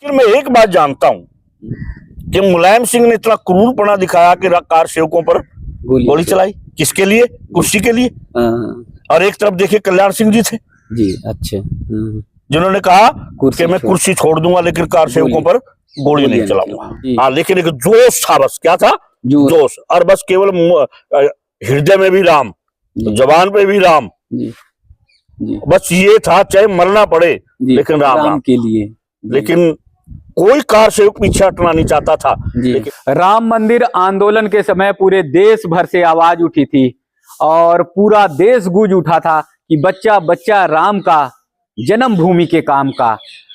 लेकिन मैं एक बात जानता हूं कि मुलायम सिंह ने इतना क्रूरपना दिखाया कि कार सेवकों पर गोली चलाई। किसके लिए? कुर्सी के लिए। और एक तरफ देखिए कल्याण सिंह जी थे जी, अच्छे, जिन्होंने कहा कि मैं कुर्सी छोड़ दूंगा लेकिन कार सेवकों पर गोली नहीं चलाऊंगा। हाँ, लेकिन एक जोश था, बस क्या था? जोश। और बस केवल हृदय में भी राम, जबान पे भी राम, बस ये था, चाहे मरना पड़े लेकिन राम के लिए। लेकिन कोई कार सेवक पीछे हटना नहीं चाहता था। लेकिन राम मंदिर आंदोलन के समय पूरे देश भर से आवाज उठी थी और पूरा देश गूंज उठा था कि बच्चा बच्चा राम का, जन्मभूमि के काम का,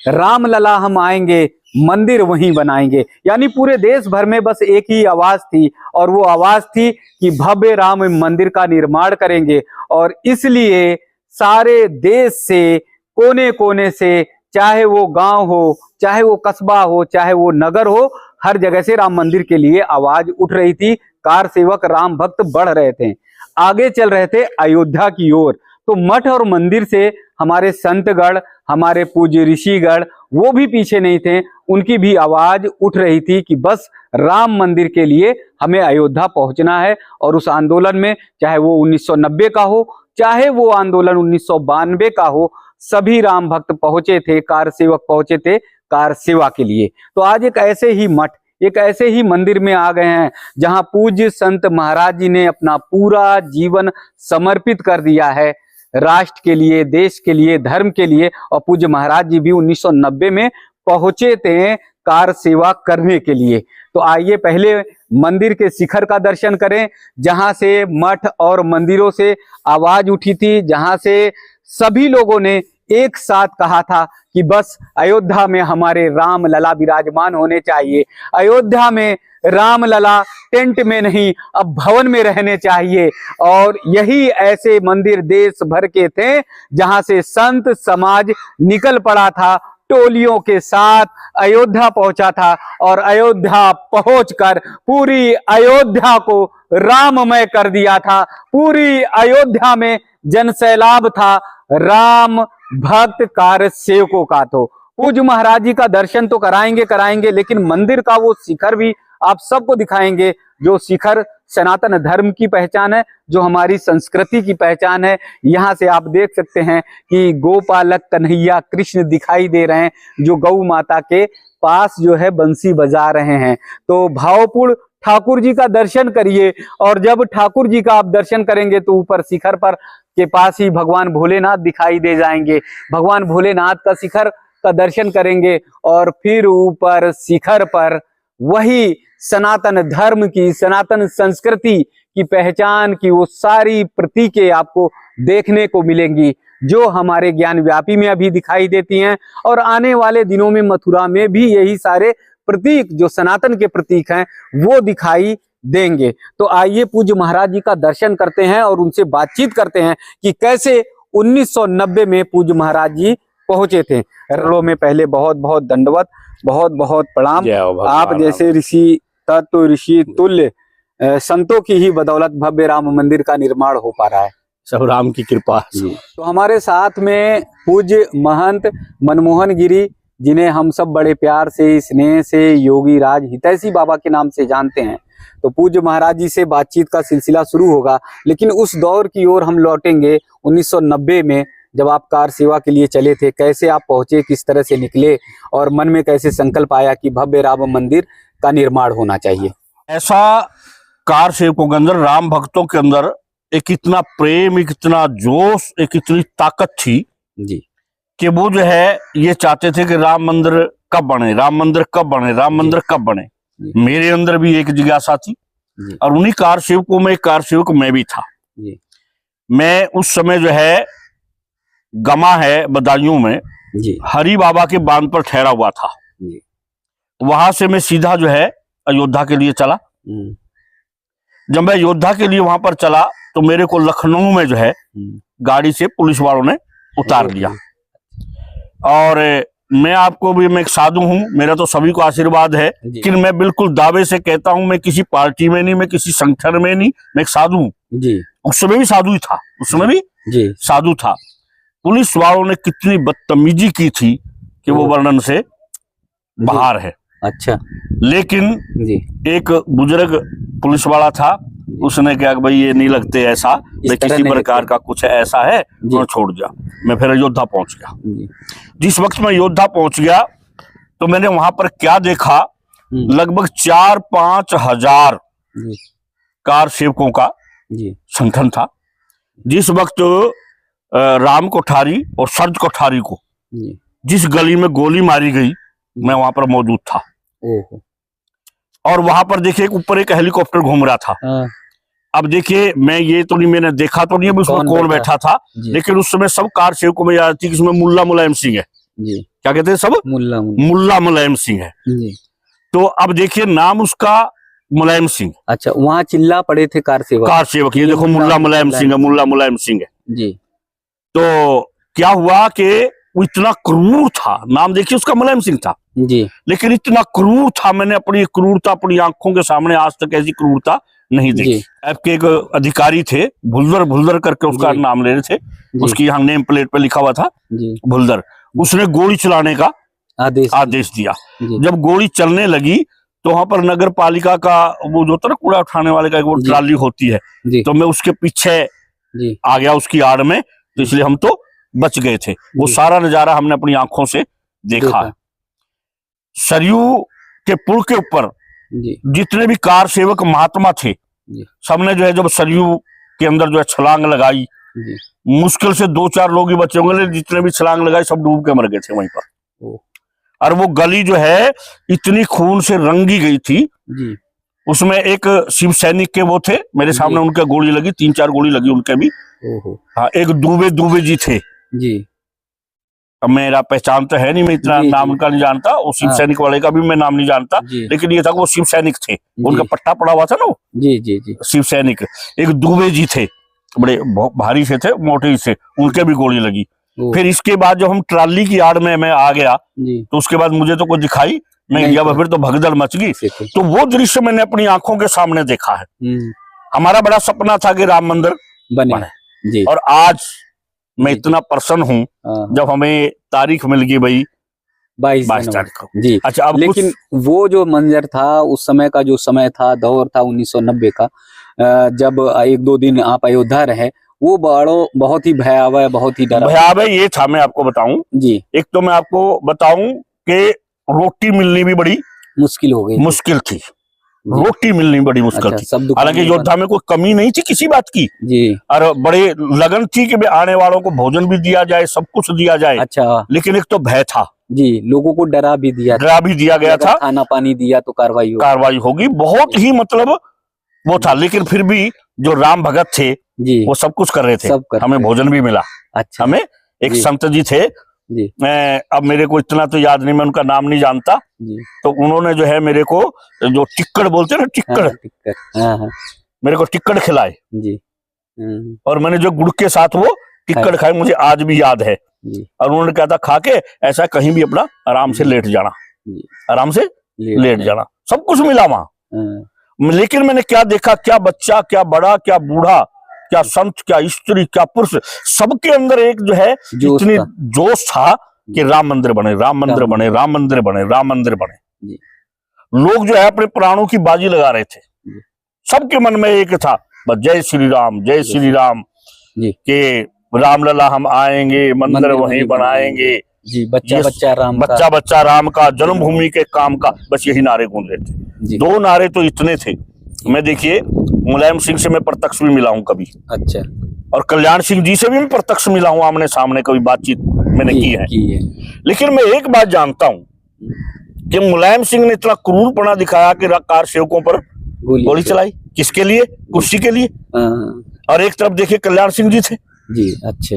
राम लला हम आएंगे, मंदिर वहीं बनाएंगे। यानी पूरे देश भर में बस एक ही आवाज थी और वो आवाज थी कि भव्य राम मंदिर का निर्माण करेंगे। और इसलिए सारे देश से, कोने कोने से, चाहे वो गांव हो, चाहे वो कस्बा हो, चाहे वो नगर हो, हर जगह से राम मंदिर के लिए आवाज उठ रही थी। कार सेवक, राम भक्त बढ़ रहे थे, आगे चल रहे थे अयोध्या की ओर। तो मठ और मंदिर से हमारे संतगढ़, हमारे पूज्य ऋषिगढ़, वो भी पीछे नहीं थे। उनकी भी आवाज उठ रही थी कि बस राम मंदिर के लिए हमें अयोध्या पहुंचना है। और उस आंदोलन में, चाहे वो 1990 का हो, चाहे वो आंदोलन 1992 का हो, सभी राम भक्त पहुंचे थे, कार सेवक पहुंचे थे कार सेवा के लिए। तो आज एक ऐसे ही मठ, एक ऐसे ही मंदिर में आ गए हैं जहां पूज्य संत महाराज जी ने अपना पूरा जीवन समर्पित कर दिया है राष्ट्र के लिए, देश के लिए, धर्म के लिए। और पूज्य महाराज जी भी 1990 में पहुंचे थे कार सेवा करने के लिए। तो आइए पहले मंदिर के शिखर का दर्शन करें, जहां से मठ और मंदिरों से आवाज उठी थी, जहां से सभी लोगों ने एक साथ कहा था कि बस अयोध्या में हमारे राम लला विराजमान होने चाहिए। अयोध्या में राम लला टेंट में नहीं, अब भवन में रहने चाहिए। और यही ऐसे मंदिर देश भर के थे जहां से संत समाज निकल पड़ा था, टोलियों के साथ अयोध्या पहुंचा था। और अयोध्या पहुंचकर पूरी अयोध्या को राममय कर दिया था। पूरी अयोध्या में जनसैलाब था राम भक्त कार सेवकों का। तो पूज्य महाराज जी का दर्शन तो कराएंगे, लेकिन मंदिर का वो शिखर भी आप सबको दिखाएंगे, जो शिखर सनातन धर्म की पहचान है, जो हमारी संस्कृति की पहचान है। यहाँ से आप देख सकते हैं कि गोपालक कन्हैया कृष्ण दिखाई दे रहे हैं, जो गौ माता के पास जो है बंसी बजा रहे हैं। तो भावपूर्ण ठाकुर जी का दर्शन करिए। और जब ठाकुर जी का आप दर्शन करेंगे तो ऊपर शिखर पर के पास ही भगवान भोलेनाथ दिखाई दे जाएंगे। भगवान भोलेनाथ का शिखर का दर्शन करेंगे और फिर ऊपर शिखर पर वही सनातन धर्म की, सनातन संस्कृति की पहचान की वो सारी प्रतीकें आपको देखने को मिलेंगी, जो हमारे ज्ञान व्यापी में अभी दिखाई देती हैं। और आने वाले दिनों में मथुरा में भी यही सारे प्रतीक, जो सनातन के प्रतीक हैं, वो दिखाई देंगे। तो आइए पूज्य महाराज जी का दर्शन करते हैं और उनसे बातचीत करते हैं कि कैसे 1990 में पूज्य महाराज जी पहुंचे थे। रणों में पहले बहुत बहुत दंडवत, बहुत बहुत प्रणाम। आप जैसे ऋषि तत्व, ऋषि तुल्य संतों की ही बदौलत भव्य राम मंदिर का निर्माण हो पा रहा है, सब राम की कृपा। तो हमारे साथ में पूज्य महंत मनमोहन गिरी, जिन्हें हम सब बड़े प्यार से, स्नेह से योगी राज हितैषी बाबा के नाम से जानते हैं। तो पूज्य महाराज जी से बातचीत का सिलसिला शुरू होगा, लेकिन उस दौर की ओर हम लौटेंगे 1990 में, जब आप कार सेवा के लिए चले थे। कैसे आप पहुंचे, किस तरह से निकले और मन में कैसे संकल्प आया कि भव्य राम मंदिर का निर्माण होना चाहिए? ऐसा कार सेवकों के अंदर, राम भक्तों के अंदर एक इतना प्रेम, एक इतना जोश, एक इतनी ताकत थी जी कि वो जो है ये चाहते थे कि राम मंदिर कब बने, राम मंदिर कब बने, राम मंदिर कब बने। मेरे अंदर भी एक जिज्ञासा थी और उन्हीं कार सेवकों में एक कार सेवक मैं भी था। मैं उस समय जो है गमा है बदायूं में हरि बाबा के बांध पर ठहरा हुआ था। वहां से मैं सीधा जो है अयोध्या के लिए चला। जब मैं अयोध्या के लिए वहां पर चला तो मेरे को लखनऊ में जो है गाड़ी से पुलिस वालों ने उतार लिया। और मैं आपको भी, मैं एक साधु हूं, मेरा तो सभी को आशीर्वाद है, लेकिन मैं बिल्कुल दावे से कहता हूं मैं किसी पार्टी में नहीं, मैं किसी संगठन में नहीं, मैं एक साधु हूं। उस समय भी साधु ही था, उस समय भी साधु था। पुलिस वालों ने कितनी बदतमीजी की थी कि वो वर्णन से बाहर है। अच्छा लेकिन जी, एक बुजुर्ग पुलिस वाला था, उसने कहा कि भाई ये नहीं लगते ऐसा, इस तरह किसी नहीं प्रकार लगते। का कुछ ऐसा है, जी। तो छोड़ दिया। मैं फिर अयोध्या पहुंच गया। जी, जिस वक्त मैं अयोध्या पहुंच गया तो मैंने वहां पर क्या देखा, लगभग 4-5 हजार जी, कार सेवकों का जी, संगठन था। जिस वक्त राम कोठारी और सर्ज कोठारी को जी, जिस गली में गोली मारी गई, मैं वहां पर मौजूद था। ओहो, और वहां पर देखिए ऊपर एक हेलीकॉप्टर घूम रहा था। हाँ, अब देखिए मैं ये तो नहीं, मैंने देखा तो नहीं है उसमें कौन बैठा था, जी, लेकिन उस समय सब कार सेवकों में याद थी कि इसमें मुल्ला मुलायम सिंह है। जी, क्या कहते हैं सब? मुल्ला मुल्ला, मुल्ला मुलायम सिंह है। जी। तो अब देखिए नाम उसका मुलायम सिंह, अच्छा, वहाँ चिल्ला पड़े थे कार सेवक। कार सेवक, ये देखो मुल्ला मुलायम सिंह है, मुल्ला मुलायम सिंह है। जी, तो क्या हुआ कि वो इतना क्रूर था, नाम देखिए उसका मुलायम सिंह था, जी, लेकिन इतना क्रूर था, मैंने अपनी क्रूरता अपनी आंखों के सामने आज तक ऐसी क्रूरता नहीं देखी। जी, आपके एक अधिकारी थे, भुल्लर भुल्लर करके उसका जी। नाम ले रहे थे, जी, उसकी यहाँ नेम प्लेट पे लिखा हुआ था जी, भुल्लर। उसने गोली चलाने का आदेश। आदेश दिया। जी, जब गोली चलने लगी तो वहां पर नगर पालिका का वो जो होता है ना कूड़ा उठाने वाले का एक वो जी। ट्राली होती है, जी, तो मैं उसके पीछे जी, आ गया उसकी आड़ में, तो इसलिए हम तो बच गए थे। वो जी। सारा नजारा हमने अपनी आंखों से देखा है। सरयू के पुल के ऊपर जी, जितने भी कार सेवक महात्मा थे, जी, सबने जो है जब सरयू के अंदर जो है छलांग लगाई, जी, मुश्किल से 2-4 लोग ही बचे होंगे, लेकिन जितने भी छलांग लगाई सब डूब के मर गए थे वहीं पर। ओ, और वो गली जो है इतनी खून से रंगी गई थी, जी, उसमें एक शिव सैनिक के वो थे, मेरे सामने जी। उनके गोली लगी, 3-4 गोली लगी उनके भी। ओहो, हाँ, एक दुबे दुबे जी थे। जी, अब मेरा पहचान तो है नहीं, मैं इतना जी, नाम जी। उनका नहीं जानता, वो शिव हाँ। सैनिक वाले का भी मैं नाम नहीं जानता, जी, लेकिन ये था कि वो शिव सैनिक थे, उनका जी, पट्टा पड़ा हुआ था ना वो जी, जी, जी, शिव सैनिक। एक दुबे जी थे, बड़े भारी से थे, मोटे से, उनके भी गोली लगी। ओ, फिर इसके बाद जब हम ट्राली की आड़ में मैं आ गया, जी, तो उसके बाद मुझे तो कोई दिखाई नहीं नहीं दिया, तो- फिर तो भगदड़ मच गई। से थे। तो वो दृश्य मैंने अपनी आंखों के सामने देखा है। हम्म, हमारा बड़ा सपना था कि राम मंदिर बने। बने, जी, और आज मैं जी, इतना प्रसन्न हूँ हाँ, जब हमें तारीख मिल गई भाई 22 22 तारीख को। जी। अच्छा, अब लेकिन कुछ वो जो मंजर था उस समय का, जो समय था, दौर था 1990 का, जब 1-2 दिन आप अयोध्या रहे, वो बहुत ही भयावह, बहुत ही डरावना। भयावह ये था, मैं आपको बताऊं। जी, एक तो मैं आपको बताऊं कि रोटी मिलनी भी बड़ी मुश्किल हो गई थी। मुश्किल थी, जी, रोटी मिलनी बड़ी मुश्किल अच्छा, थी। सब दुकानें हालांकि बंद। योद्धा में कोई कमी नहीं थी किसी बात की, जी, और बड़े लगन थी कि आने वालों को भोजन भी दिया जाए, सब कुछ दिया जाए। अच्छा, लेकिन एक तो भय था, जी, लोगों को डरा भी दिया था। डरा भी दिया गया अगर था, खाना पानी दिया तो कार्रवाई हो। कार्रवाई होगी, बहुत ही मतलब वो था। लेकिन फिर भी जो राम भगत थे जी, वो सब कुछ कर रहे थे, सब कर हमें रहे भोजन भी मिला। अच्छा, हमें एक जी, संत जी थे, जी, अब मेरे को इतना तो याद नहीं, मैं उनका नाम नहीं जानता, जी, तो उन्होंने जो है मेरे को जो टिक्कड़ बोलते हैं ना, टिक्कड़, हाँ, टिक्कर, हाँ, हाँ, मेरे को टिक्कड़ खिलाए, जी, और मैंने जो गुड़ के साथ वो टिक्कड़ खाए, मुझे आज भी याद है। जी, और उन्होंने कहा था खा के ऐसा कहीं भी अपना आराम से लेट जाना, जी, आराम से लेट जाए। जाना, सब कुछ मिला वहां। हाँ, लेकिन मैंने क्या देखा, क्या बच्चा, क्या बड़ा, क्या बूढ़ा, क्या संत, क्या स्त्री, क्या पुरुष, सबके अंदर एक जो है जोश इतनी था। जोश था कि राम मंदिर बने, राम मंदिर बने, राम मंदिर बने, राम मंदिर बने। जी, लोग जो है अपने प्राणों की बाजी लगा रहे थे, जी, सबके मन में एक था, बस जय श्री राम, जय श्री राम, जी, के रामलला हम आएंगे, मंदिर वहीं बनाएंगे, जी, बच्चा ये बच्चा राम का। बच्चा बच्चा राम का, जन्मभूमि के काम का, बस यही नारे गूंज रहे थे। जी, 2 नारे तो इतने थे। मैं देखिए मुलायम सिंह से मैं प्रत्यक्ष भी मिला हूं कभी, अच्छा, और कल्याण सिंह जी से भी मैं प्रत्यक्ष मिला हूं, आमने सामने कभी बातचीत मैंने की है। लेकिन मैं एक बात जानता हूं कि मुलायम सिंह ने इतना क्रूरपना दिखाया कि कार सेवकों पर गोली चलाई, किसके लिए? कुर्सी के लिए। हाँ, और एक तरफ देखिए कल्याण सिंह जी थे, जी, अच्छा,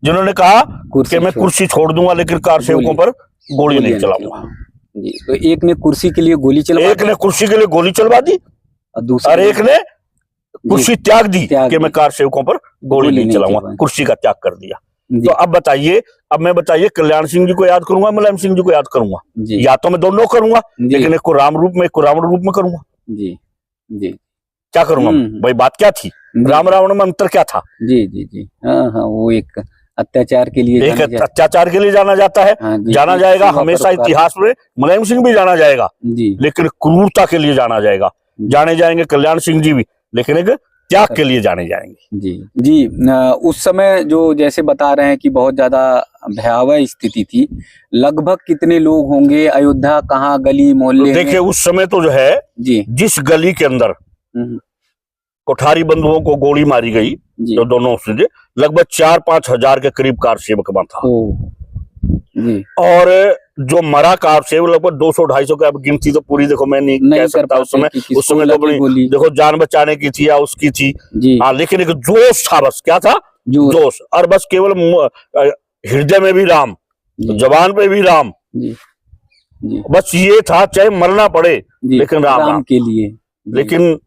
जिन्होंने कहा कुर्सी कि मैं कुर्सी छोड़ दूंगा लेकिन कार सेवकों पर गोली नहीं चलाऊंगा। जी, तो एक ने कुर्सी के लिए गोली चलवा, एक ने कुर्सी के लिए गोली चलवा दी, और दूसरे और एक ने कुर्सी त्याग दी त्याग कि मैं कार सेवकों पर गोली नहीं चलाऊंगा, कुर्सी का त्याग कर दिया। तो अब बताइए, अब मैं बताइए कल्याण सिंह जी को याद करूंगा, मुलायम सिंह जी को याद करूंगा? या तो मैं दोनों करूंगा, लेकिन एक को राम रूप में, एक को रावण रूप में करूंगा। जी, जी, क्या करूंगा भाई? बात क्या थी? राम रावण में अंतर क्या था? जी, जी, जी, हाँ, हाँ, वो एक अत्याचार के लिए एक जाना जाता अत्याचार के लिए जाना जाता है, हाँ जी, जाना जाएगा सीमा पर हमेशा उपकार। इतिहास में। मुलायम सिंह भी जाना जाएगा, जी लेकिन क्रूरता के लिए जाना जाएगा। जाने जाएंगे कल्याण सिंह जी भी, लेकिन एक त्याग के लिए जाने जाएंगे। जी जी। उस समय जो जैसे बता रहे हैं कि बहुत ज्यादा भयावह स्थिति थी, लगभग कितने लोग होंगे? अयोध्या कहाँ गली तो मोहल्ले देखिए में? उस समय तो जो है जी जिस गली के अंदर कोठारी बंधुओं को गोली मारी गई, जी तो दोनों से लगभग 4-5 हजार के करीब कार सेवक वहां था। ओ जी और जो मरा कार सेवक लगभग 200-250 का, अब गिनती तो पूरी देखो मैं नहीं कह नहीं कर सकता उस पाते समय। कि उस किसको समय तो लगी अपनी गोली। देखो जान बचाने की थी या उसकी थी, जी हाँ, लेकिन एक जोश था, बस क्या था, जो जोश। और बस केवल हृदय में भी राम, जी जबान पे भी राम, जी जी बस ये था, चाहे मरना पड़े जी लेकिन राम राम राम। के लिए। जी, लेकिन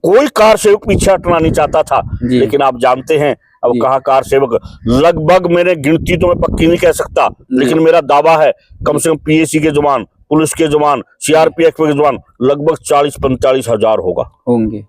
कोई कार सेवक पीछे हटना नहीं चाहता था। जी लेकिन आप जानते हैं अब जी। कहाँ कार सेवक, लगभग मैंने गिनती तो मैं पक्की नहीं कह सकता, लेकिन मेरा दावा है कम से कम पीएसी के जवान, पुलिस के जवान, सीआरपीएफ के जवान लगभग 40-45 हजार होगा होंगे।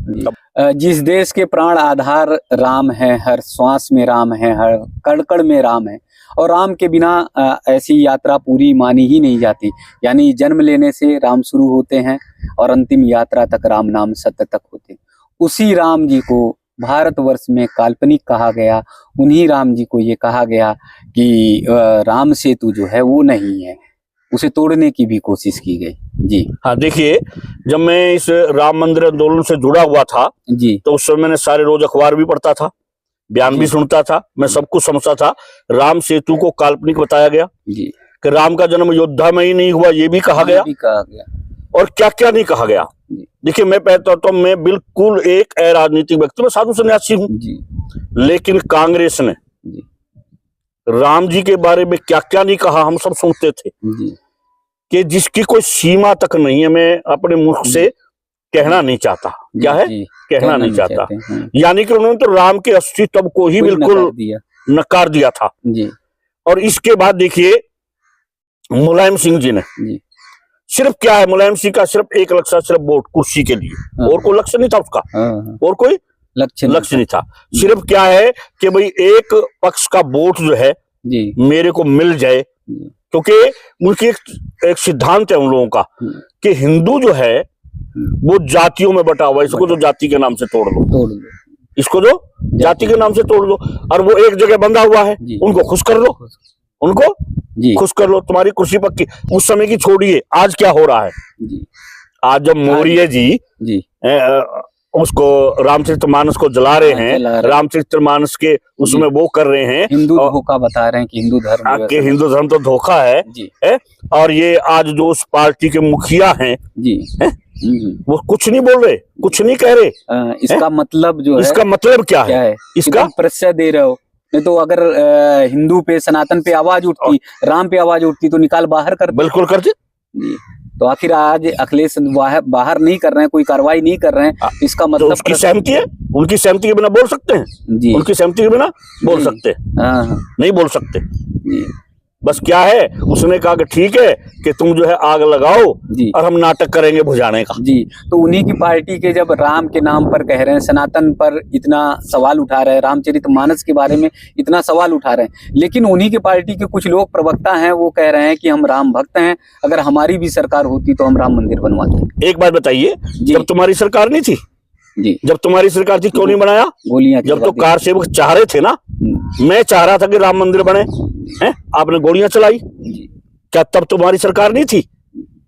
जी। जिस देश के प्राण आधार राम है, हर श्वास में राम है, हर कण में राम है, और राम के बिना ऐसी यात्रा पूरी मानी ही नहीं जाती। यानी जन्म लेने से राम शुरू होते हैं और अंतिम यात्रा तक राम नाम सत्य तक होते हैं। उसी राम जी को भारतवर्ष में काल्पनिक कहा गया, उन्हीं राम जी को ये कहा गया कि राम सेतु जो है वो नहीं है, उसे तोड़ने की भी कोशिश की गई। जी हाँ, देखिए जब मैं इस राम मंदिर आंदोलन से जुड़ा हुआ था, जी तो उस समय मैंने सारे रोज अखबार भी पढ़ता था, बयान भी जी। सुनता था, मैं सब कुछ समझता था। राम सेतु को काल्पनिक बताया गया जी कि राम का जन्म अयोध्या में ही नहीं हुआ, ये भी कहा गया, भी कहा गया। और क्या क्या नहीं कहा गया। जी। देखिए मैं कहता तो मैं बिल्कुल एक राजनीतिक व्यक्ति, मैं साधु सन्यासी हूँ, जी लेकिन कांग्रेस ने जी राम जी के बारे में क्या क्या नहीं कहा, हम सब सुनते थे, जी कि जिसकी कोई सीमा तक नहीं है। मैं अपने मुख से कहना नहीं चाहता, क्या है, जी, कहना नहीं चाहता। चाहते हैं। यानी कि उन्होंने तो राम के अस्तित्व को ही कोई बिल्कुल नकार दिया। नकार दिया था। जी और इसके बाद देखिए मुलायम सिंह जी ने जी सिर्फ क्या है, मुलायम सिंह का सिर्फ एक लक्ष्य, सिर्फ वोट, कुर्सी के लिए, हाँ। और कोई लक्ष्य नहीं था उसका, हाँ, और कोई लक्ष्य लक्ष्य नहीं था। सिर्फ क्या है कि भाई एक पक्ष का वोट जो है जी मेरे को मिल जाए, जी, क्योंकि उनकी एक सिद्धांत है उन लोगों का कि हिंदू जो है वो जातियों में बटा हुआ है, इसको जो जाति के नाम से तोड़ दो, तोड़ दो। इसको जो जाति के नाम से तोड़ दो, और वो एक जगह बंधा हुआ है, जी। उनको खुश कर लो, उनको जी खुश कर लो, तुम्हारी कुर्सी पक्की। उस समय की छोड़िए, आज क्या हो रहा है, जी आज जब मौर्य जी जी उसको रामचरितमानस को जला रहे हैं, जला रहे। रामचरितमानस के उसमें वो कर रहे हैं, हिंदू और- धोखा बता रहे हैं कि हिंदू धर्म कि हिंदू धर्म तो धोखा है, जी और ये आज जो उस पार्टी के मुखिया हैं जी हैं? वो कुछ नहीं बोल रहे, कुछ नहीं कह रहे। इसका मतलब जो है इसका मतलब क्या क्या है, है? इसका तुम प्रश्रय दे रहे हो। नहीं तो अगर हिंदू पे, सनातन पे आवाज उठती, राम पे आवाज उठती तो निकाल बाहर कर दो। बिल्कुल करते। जी। तो आखिर आज अखिलेश बाहर नहीं कर रहे हैं, कोई कार्रवाई नहीं कर रहे हैं, तो इसका तो मतलब उसकी सहमति है, उनकी सहमति के बिना बोल सकते हैं, जी उनकी सहमति के बिना बोल जी। सकते हैं, हाँ नहीं बोल सकते। जी बस क्या है, उसने कहा कि ठीक है कि तुम जो है आग लगाओ जी और हम नाटक करेंगे बुझाने का। जी। तो उन्हीं की पार्टी के जब राम के नाम पर कह रहे हैं, सनातन पर इतना सवाल उठा रहे हैं, रामचरितमानस के बारे में इतना सवाल उठा रहे हैं, लेकिन उन्हीं की पार्टी के कुछ लोग प्रवक्ता हैं, वो कह रहे हैं कि हम राम भक्त हैं, अगर हमारी भी सरकार होती तो हम राम मंदिर बनवाते। एक बात बताइए, जी। जब तुम्हारी सरकार नहीं थी, जी जब तुम्हारी सरकार थी क्यों नहीं बनाया? गोलियां जब तो चलवा दी। कार सेवक चाह रहे थे ना, मैं चाह रहा था कि राम मंदिर बने, हैं? आपने गोलियां चलाई, जी क्या तब तुम्हारी सरकार नहीं थी?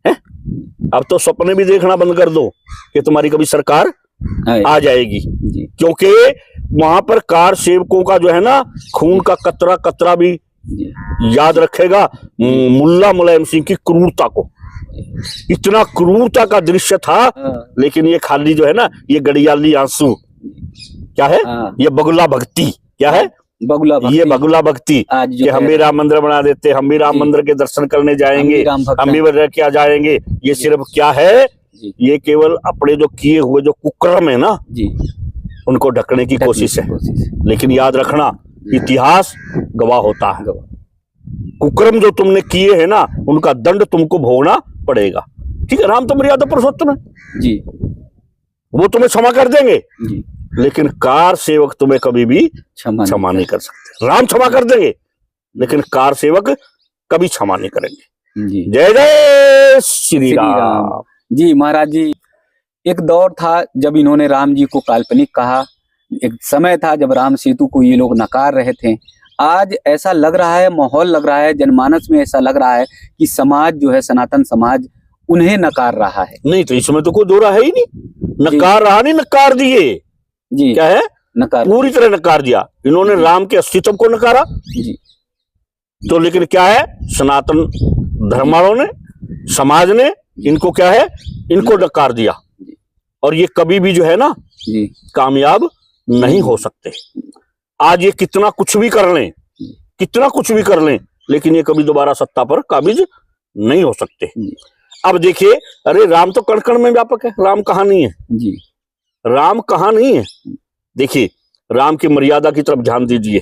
हैं? अब तो सपने भी देखना बंद कर दो कि तुम्हारी कभी सरकार हाँ, आ जाएगी, जी क्योंकि वहां पर कार सेवकों का जो है ना खून का कतरा कतरा भी जी याद रखेगा मुल्ला मुलायम सिंह की क्रूरता को। इतना क्रूरता का दृश्य था, हाँ, लेकिन ये खाली जो है ना, ये गड़ियाली आंसू क्या है, हाँ। ये बगुला भक्ति क्या है, बगुला भक्ति। ये बगुला भक्ति आज जो कि हम कह भी रहे राम मंदिर बना देते, हम भी राम जी। मंदिर के दर्शन करने जाएंगे, राम भक्त हम भी हैं। वजह क्या जाएंगे। ये सिर्फ क्या है, जी ये केवल अपने जो किए हुए जो कुकर्म है ना, जी उनको ढकने की कोशिश है। कोशिश। लेकिन याद रखना, इतिहास गवाह होता है, कुकर्म जो तुमने किए हैं ना, उनका दंड तुमको भोगना पड़ेगा। ठीक है, राम तो मर्यादा पुरुषोत्तम है, जी वो तुम्हें क्षमा कर देंगे, जी लेकिन कार सेवक तुम्हें कभी भी क्षमा नहीं कर सकते। राम क्षमा कर देंगे, लेकिन कार सेवक कभी क्षमा नहीं करेंगे। जी। जय जय श्री राम। जी महाराज जी, एक दौर था जब इन्होंने राम जी को काल्पनिक कहा, एक समय था जब राम सेतु को ये लोग नकार रहे थे। आज ऐसा लग रहा है, माहौल लग रहा है, जनमानस में ऐसा लग रहा है कि समाज जो है, सनातन समाज उन्हें नकार रहा है। नहीं तो इसमें तो कोई दो राह है ही नहीं। नकार रहा नहीं, नकार दिए। जी, क्या है? नकार, पूरी तरह नकार दिया इन्होंने। राम के अस्तित्व को नकारा। जी। तो लेकिन क्या है, सनातन धर्म वालों ने, समाज ने इनको क्या है, इनको नकार दिया। और ये कभी भी जो है ना जी, कामयाब नहीं हो सकते। आज ये कितना कुछ भी कर लें, कितना कुछ भी कर लें, लेकिन ये कभी दोबारा सत्ता पर काबिज नहीं हो सकते। अब देखिए, अरे राम तो कण कण में व्यापक है। राम कहाँ नहीं है जी, राम कहाँ नहीं है। देखिए, राम की मर्यादा की तरफ ध्यान दीजिए।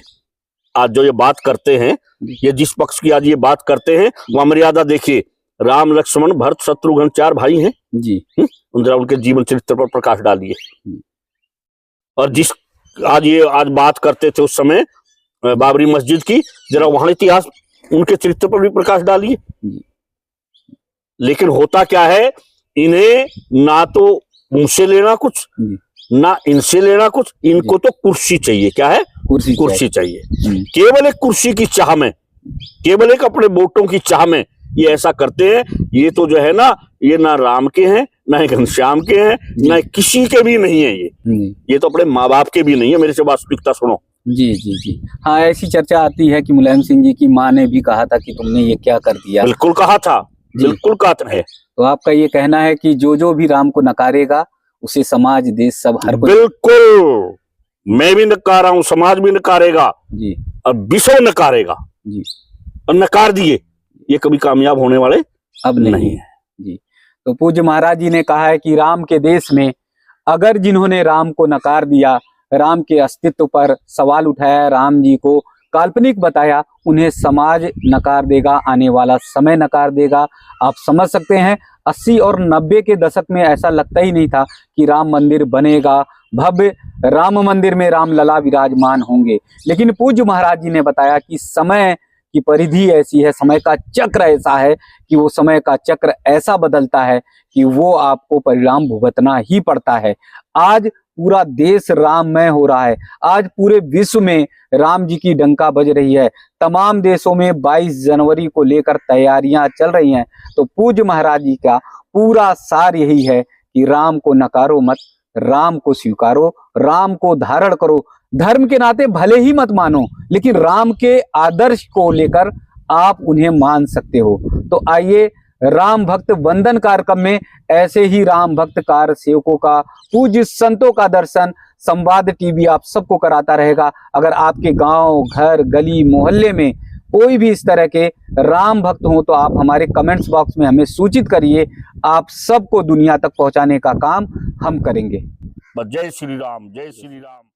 आज जो ये बात करते हैं, ये जिस पक्ष की आज ये बात करते हैं, वह मर्यादा देखिए। राम लक्ष्मण भरत शत्रुघ्न 4 भाई हैं जी। जरा उनके जीवन चरित्र पर प्रकाश डालिए। और जिस आज बात करते थे उस समय बाबरी मस्जिद की, जरा वहां इतिहास उनके चरित्र पर भी प्रकाश डालिए। लेकिन होता क्या है, इन्हें ना तो उनसे लेना कुछ, ना इनसे लेना कुछ, इनको तो कुर्सी चाहिए। क्या है? कुर्सी चाहिए। केवल एक कुर्सी की चाह में, केवल एक अपने वोटों की चाह में ये ऐसा करते हैं। ये तो जो है ना, ये ना राम के हैं, ना ही घनश्याम के हैं, ना किसी के भी नहीं है। ये तो अपने माँ बाप के भी नहीं है। मेरे से वास्तविकता सुनो। जी जी जी। हाँ, ऐसी चर्चा आती है कि मुलायम सिंह जी की माँ ने भी कहा था कि तुमने ये क्या कर दिया। बिल्कुल कहा था, बिल्कुल कहा है। तो आपका ये कहना है कि जो भी राम को नकारेगा उसे समाज, देश, सब हर कोई। बिल्कुल, मैं भी नकारा हूं, समाज भी नकारेगा जी, और विश्व नकारेगा जी। और नकार दिए, ये कभी कामयाब होने वाले अब नहीं है। जी। तो पूज्य महाराज जी ने कहा है कि राम के देश में अगर जिन्होंने राम को नकार दिया, राम के अस्तित्व पर सवाल उठाया, राम जी को काल्पनिक बताया, उन्हें समाज नकार देगा, आने वाला समय नकार देगा। आप समझ सकते हैं 80 और 90 के दशक में ऐसा लगता ही नहीं था कि राम मंदिर बनेगा, भव्य राम मंदिर में राम लला विराजमान होंगे। लेकिन पूज्य महाराज जी ने बताया कि समय की परिधि ऐसी है, समय का चक्र ऐसा है कि वो समय का चक्र ऐसा बदलता है कि वो आपको परिणाम भुगतना ही पड़ता है। आज पूरा देश राममय हो रहा है। आज पूरे विश्व में राम जी की डंका बज रही है। तमाम देशों में 22 जनवरी को लेकर तैयारियां चल रही हैं। तो पूज्य महाराज जी का पूरा सार यही है कि राम को नकारो मत, राम को स्वीकारो, राम को धारण करो। धर्म के नाते भले ही मत मानो, लेकिन राम के आदर्श को लेकर आप उन्हें मान सकते हो। तो आइए, राम भक्त वंदन कार्यक्रम में ऐसे ही राम भक्त कार सेवकों का, पूज्य संतों का दर्शन संवाद टीवी आप सबको कराता रहेगा। अगर आपके गांव, घर, गली, मोहल्ले में कोई भी इस तरह के राम भक्त हो तो आप हमारे कमेंट्स बॉक्स में हमें सूचित करिए। आप सबको दुनिया तक पहुंचाने का काम हम करेंगे। जय श्री राम, जय श्री राम।